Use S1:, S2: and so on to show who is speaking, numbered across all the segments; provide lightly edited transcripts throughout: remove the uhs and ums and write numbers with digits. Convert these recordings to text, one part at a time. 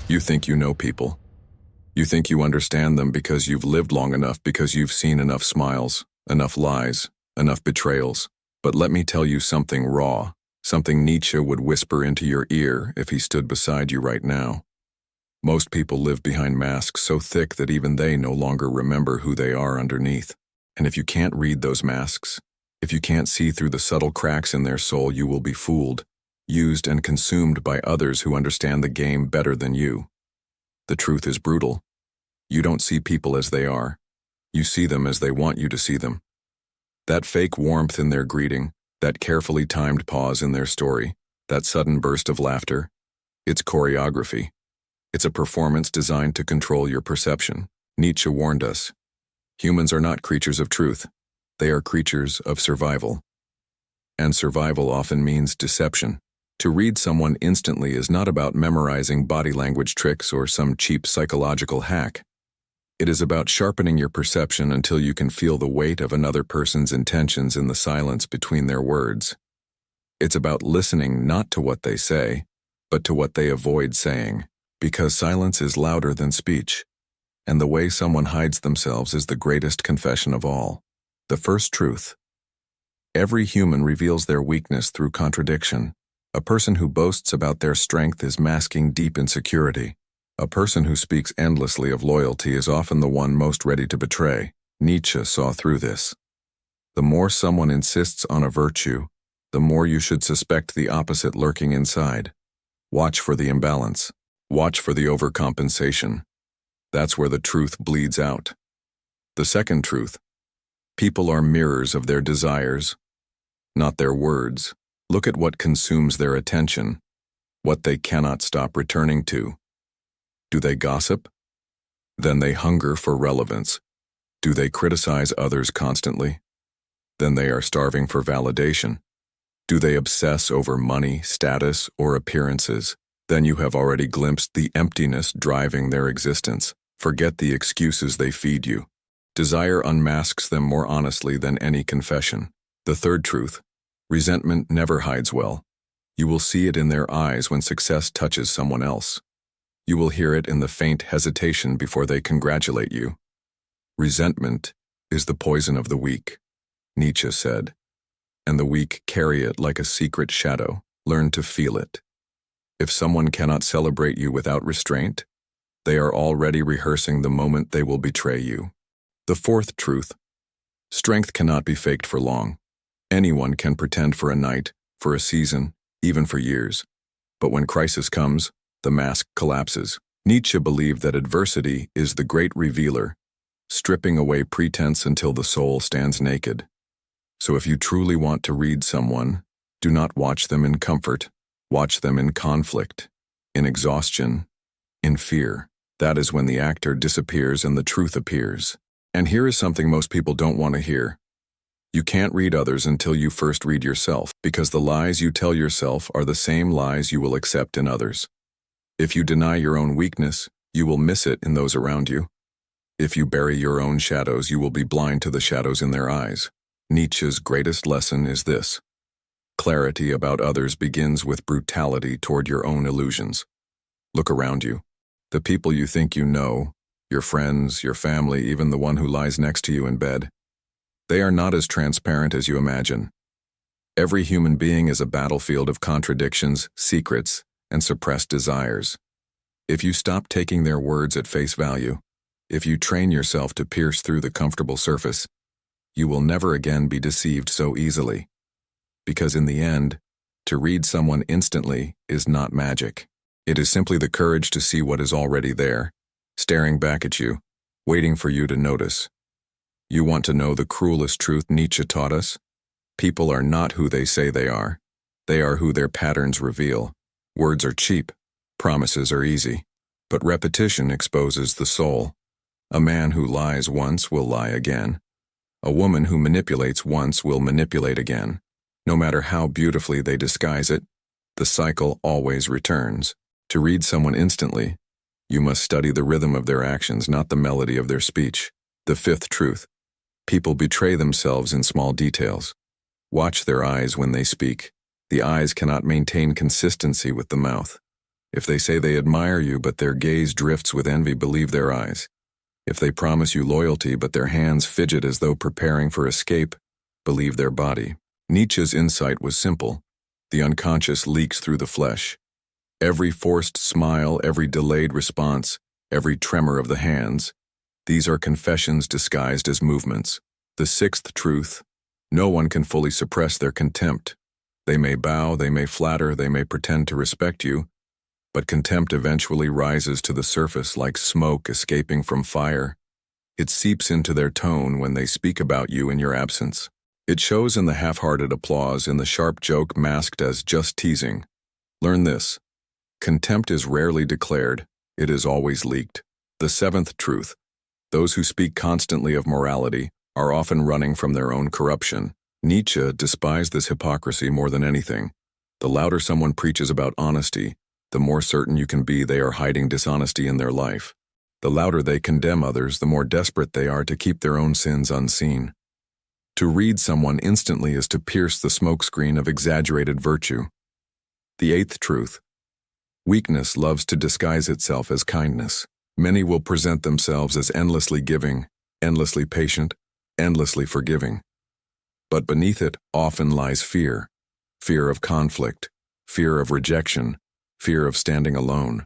S1: You think you know people. You think you understand them because you've lived long enough, because you've seen enough smiles, enough lies, enough betrayals. But let me tell you something raw, something Nietzsche would whisper into your ear if he stood beside you right now. Most people live behind masks so thick that even they no longer remember who they are underneath. And if you can't read those masks, if you can't see through the subtle cracks in their soul, you will be fooled, used and consumed by others who understand the game better than you. The truth is brutal. You don't see people as they are. You see them as they want you to see them. That fake warmth in their greeting, that carefully timed pause in their story, that sudden burst of laughter, it's choreography. It's a performance designed to control your perception. Nietzsche warned us. Humans are not creatures of truth. They are creatures of survival. And survival often means deception. To read someone instantly is not about memorizing body language tricks or some cheap psychological hack. It is about sharpening your perception until you can feel the weight of another person's intentions in the silence between their words. It's about listening not to what they say, but to what they avoid saying, because silence is louder than speech, and the way someone hides themselves is the greatest confession of all. The first truth. Every human reveals their weakness through contradiction. A person who boasts about their strength is masking deep insecurity. A person who speaks endlessly of loyalty is often the one most ready to betray. Nietzsche saw through this. The more someone insists on a virtue, the more you should suspect the opposite lurking inside. Watch for the imbalance. Watch for the overcompensation. That's where the truth bleeds out. The second truth. People are mirrors of their desires, not their words. Look at what consumes their attention, what they cannot stop returning to. Do they gossip? Then they hunger for relevance. Do they criticize others constantly? Then they are starving for validation. Do they obsess over money, status, or appearances? Then you have already glimpsed the emptiness driving their existence. Forget the excuses they feed you. Desire unmasks them more honestly than any confession. The third truth. Resentment never hides well. You will see it in their eyes when success touches someone else. You will hear it in the faint hesitation before they congratulate you. Resentment is the poison of the weak, Nietzsche said, and the weak carry it like a secret shadow. Learn to feel it. If someone cannot celebrate you without restraint, they are already rehearsing the moment they will betray you. The fourth truth. Strength cannot be faked for long. Anyone can pretend for a night, for a season, even for years. But when crisis comes, the mask collapses. Nietzsche believed that adversity is the great revealer, stripping away pretense until the soul stands naked. So if you truly want to read someone, do not watch them in comfort. Watch them in conflict, in exhaustion, in fear. That is when the actor disappears and the truth appears. And here is something most people don't want to hear. You can't read others until you first read yourself, because the lies you tell yourself are the same lies you will accept in others. If you deny your own weakness, you will miss it in those around you. If you bury your own shadows, you will be blind to the shadows in their eyes. Nietzsche's greatest lesson is this. Clarity about others begins with brutality toward your own illusions. Look around you. The people you think you know, your friends, your family, even the one who lies next to you in bed, they are not as transparent as you imagine. Every human being is a battlefield of contradictions, secrets, and suppressed desires. If you stop taking their words at face value, if you train yourself to pierce through the comfortable surface, you will never again be deceived so easily. Because in the end, to read someone instantly is not magic. It is simply the courage to see what is already there, staring back at you, waiting for you to notice. You want to know the cruelest truth Nietzsche taught us? People are not who they say they are. They are who their patterns reveal. Words are cheap. Promises are easy. But repetition exposes the soul. A man who lies once will lie again. A woman who manipulates once will manipulate again. No matter how beautifully they disguise it, the cycle always returns. To read someone instantly, you must study the rhythm of their actions, not the melody of their speech. The fifth truth. People betray themselves in small details. Watch their eyes when they speak. The eyes cannot maintain consistency with the mouth. If they say they admire you but their gaze drifts with envy, believe their eyes. If they promise you loyalty but their hands fidget as though preparing for escape, believe their body. Nietzsche's insight was simple. The unconscious leaks through the flesh. Every forced smile, every delayed response, every tremor of the hands, these are confessions disguised as movements. The sixth truth: no one can fully suppress their contempt. They may bow, they may flatter, they may pretend to respect you, but contempt eventually rises to the surface like smoke escaping from fire. It seeps into their tone when they speak about you in your absence. It shows in the half-hearted applause, in the sharp joke masked as just teasing. Learn this: contempt is rarely declared, it is always leaked. The seventh truth: those who speak constantly of morality are often running from their own corruption. Nietzsche despised this hypocrisy more than anything. The louder someone preaches about honesty, the more certain you can be they are hiding dishonesty in their life. The louder they condemn others, the more desperate they are to keep their own sins unseen. To read someone instantly is to pierce the smokescreen of exaggerated virtue. The eighth truth: weakness loves to disguise itself as kindness. Many will present themselves as endlessly giving, endlessly patient, endlessly forgiving. But beneath it often lies fear. Fear of conflict, fear of rejection, fear of standing alone.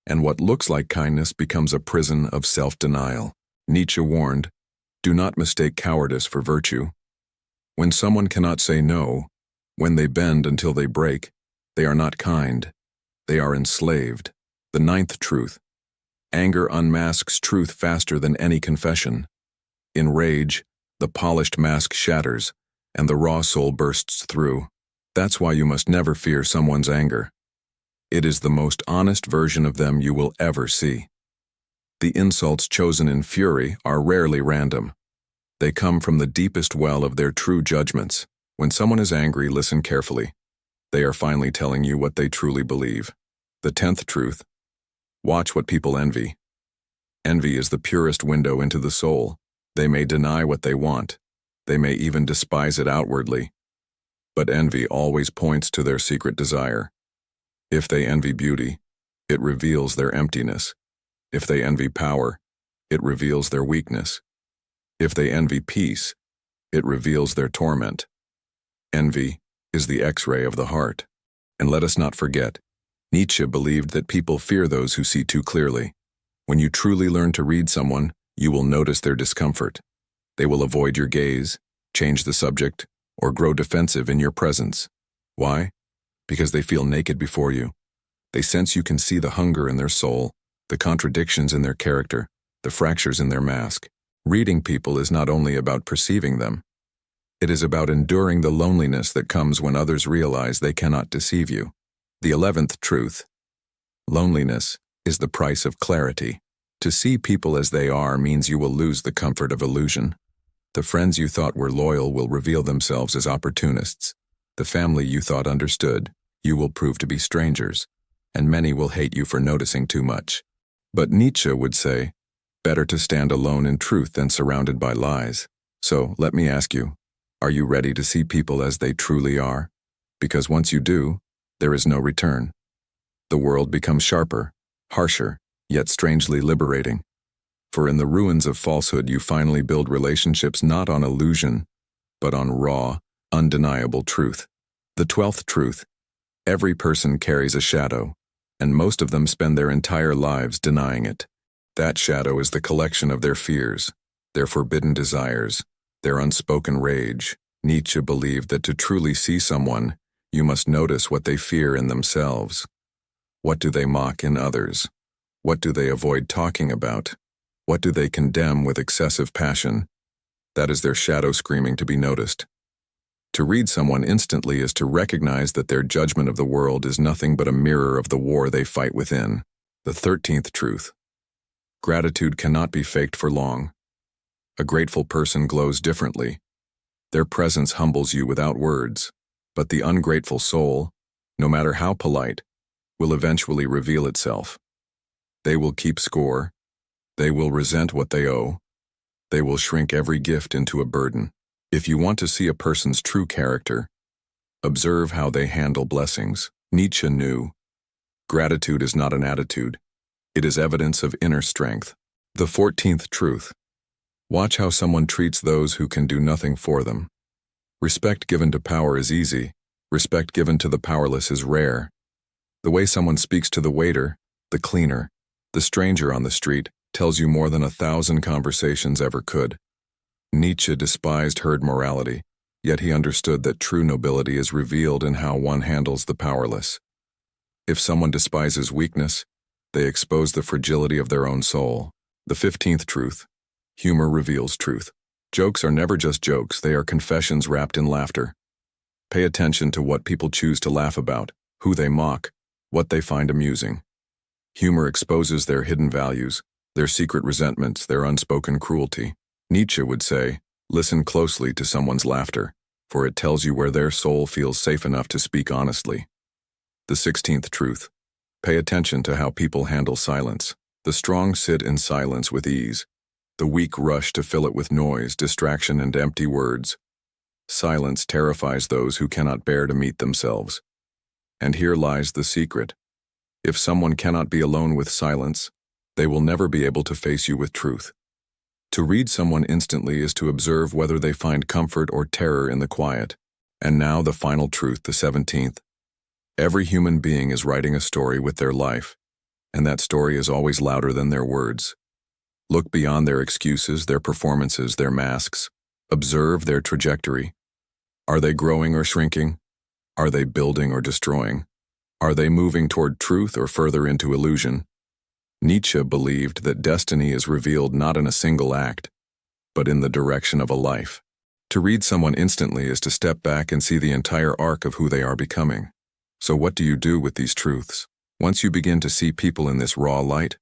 S1: And what looks like kindness becomes a prison of self-denial. Nietzsche warned, do not mistake cowardice for virtue. When someone cannot say no, when they bend until they break, they are not kind. They are enslaved. The ninth truth: anger unmasks truth faster than any confession. In rage, the polished mask shatters, and the raw soul bursts through. That's why you must never fear someone's anger. It is the most honest version of them you will ever see. The insults chosen in fury are rarely random. They come from the deepest well of their true judgments. When someone is angry, listen carefully. They are finally telling you what they truly believe. The 10th truth: watch what people envy. Envy is the purest window into the soul. They may deny what they want. They may even despise it outwardly. But envy always points to their secret desire. If they envy beauty, it reveals their emptiness. If they envy power, it reveals their weakness. If they envy peace, it reveals their torment. Envy is the X-ray of the heart. And let us not forget, Nietzsche believed that people fear those who see too clearly. When you truly learn to read someone, you will notice their discomfort. They will avoid your gaze, change the subject, or grow defensive in your presence. Why? Because they feel naked before you. They sense you can see the hunger in their soul, the contradictions in their character, the fractures in their mask. Reading people is not only about perceiving them. It is about enduring the loneliness that comes when others realize they cannot deceive you. The 11th truth: loneliness is the price of clarity. To see people as they are means you will lose the comfort of illusion. The friends you thought were loyal will reveal themselves as opportunists. The family you thought understood, you will prove to be strangers, and many will hate you for noticing too much. But Nietzsche would say, better to stand alone in truth than surrounded by lies. So, let me ask you, are you ready to see people as they truly are? Because once you do, there is no return. The world becomes sharper, harsher, yet strangely liberating. For in the ruins of falsehood you finally build relationships not on illusion, but on raw, undeniable truth. The 12th truth: every person carries a shadow, and most of them spend their entire lives denying it. That shadow is the collection of their fears, their forbidden desires, their unspoken rage. Nietzsche believed that to truly see someone, you must notice what they fear in themselves. What do they mock in others? What do they avoid talking about? What do they condemn with excessive passion? That is their shadow screaming to be noticed. To read someone instantly is to recognize that their judgment of the world is nothing but a mirror of the war they fight within. The 13th truth: gratitude cannot be faked for long. A grateful person glows differently. Their presence humbles you without words, but the ungrateful soul, no matter how polite, will eventually reveal itself. They will keep score. They will resent what they owe. They will shrink every gift into a burden. If you want to see a person's true character, observe how they handle blessings. Nietzsche knew, Gratitude is not an attitude. It is evidence of inner strength. The 14th truth. Watch how someone treats those who can do nothing for them. Respect given to power is easy. Respect given to the powerless is rare. The way someone speaks to the waiter, the cleaner, the stranger on the street tells you more than 1,000 conversations ever could. Nietzsche despised herd morality, yet he understood that true nobility is revealed in how one handles the powerless. If someone despises weakness, they expose the fragility of their own soul. The 15th truth. Humor reveals truth. Jokes are never just jokes, they are confessions wrapped in laughter. Pay attention to what people choose to laugh about, who they mock, what they find amusing. Humor exposes their hidden values, their secret resentments, their unspoken cruelty. Nietzsche would say, listen closely to someone's laughter, for it tells you where their soul feels safe enough to speak honestly. The 16th truth. Pay attention to how people handle silence. The strong sit in silence with ease. The weak rush to fill it with noise, distraction, and empty words. Silence terrifies those who cannot bear to meet themselves. And here lies the secret. If someone cannot be alone with silence, they will never be able to face you with truth. To read someone instantly is to observe whether they find comfort or terror in the quiet. And now the final truth, the 17th. Every human being is writing a story with their life, and that story is always louder than their words. Look beyond their excuses, their performances, their masks. Observe their trajectory. Are they growing or shrinking? Are they building or destroying? Are they moving toward truth or further into illusion? Nietzsche believed that destiny is revealed not in a single act, but in the direction of a life. To read someone instantly is to step back and see the entire arc of who they are becoming. So what do you do with these truths? Once you begin to see people in this raw light,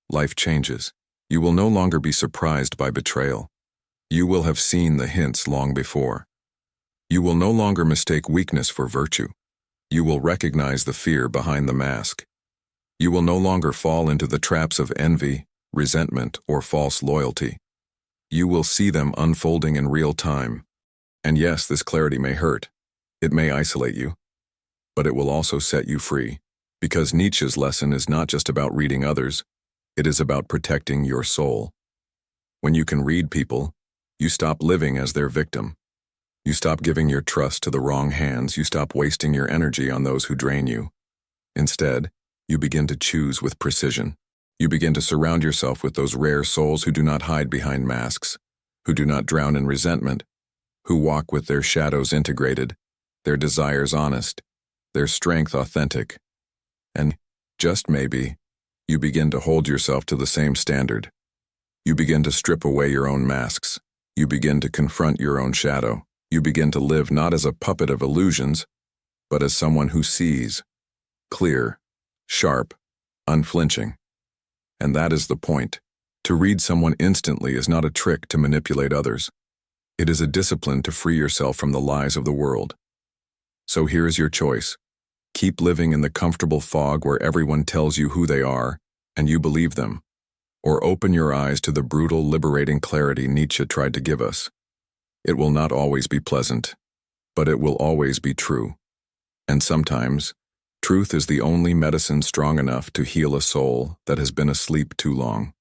S1: life changes. You will no longer be surprised by betrayal. You will have seen the hints long before. You will no longer mistake weakness for virtue. You will recognize the fear behind the mask. You will no longer fall into the traps of envy, resentment, or false loyalty. You will see them unfolding in real time. And yes, this clarity may hurt. It may isolate you. But it will also set you free. Because Nietzsche's lesson is not just about reading others, it is about protecting your soul. When you can read people, you stop living as their victim. You stop giving your trust to the wrong hands. You stop wasting your energy on those who drain you. Instead, you begin to choose with precision. You begin to surround yourself with those rare souls who do not hide behind masks, who do not drown in resentment, who walk with their shadows integrated, their desires honest, their strength authentic. And, just maybe, you begin to hold yourself to the same standard. You begin to strip away your own masks. You begin to confront your own shadow. You begin to live not as a puppet of illusions, but as someone who sees, clear, sharp, unflinching. And that is the point. To read someone instantly is not a trick to manipulate others. It is a discipline to free yourself from the lies of the world. So here is your choice. Keep living in the comfortable fog where everyone tells you who they are, and you believe them. Or open your eyes to the brutal, liberating clarity Nietzsche tried to give us. It will not always be pleasant, but it will always be true. And sometimes, truth is the only medicine strong enough to heal a soul that has been asleep too long.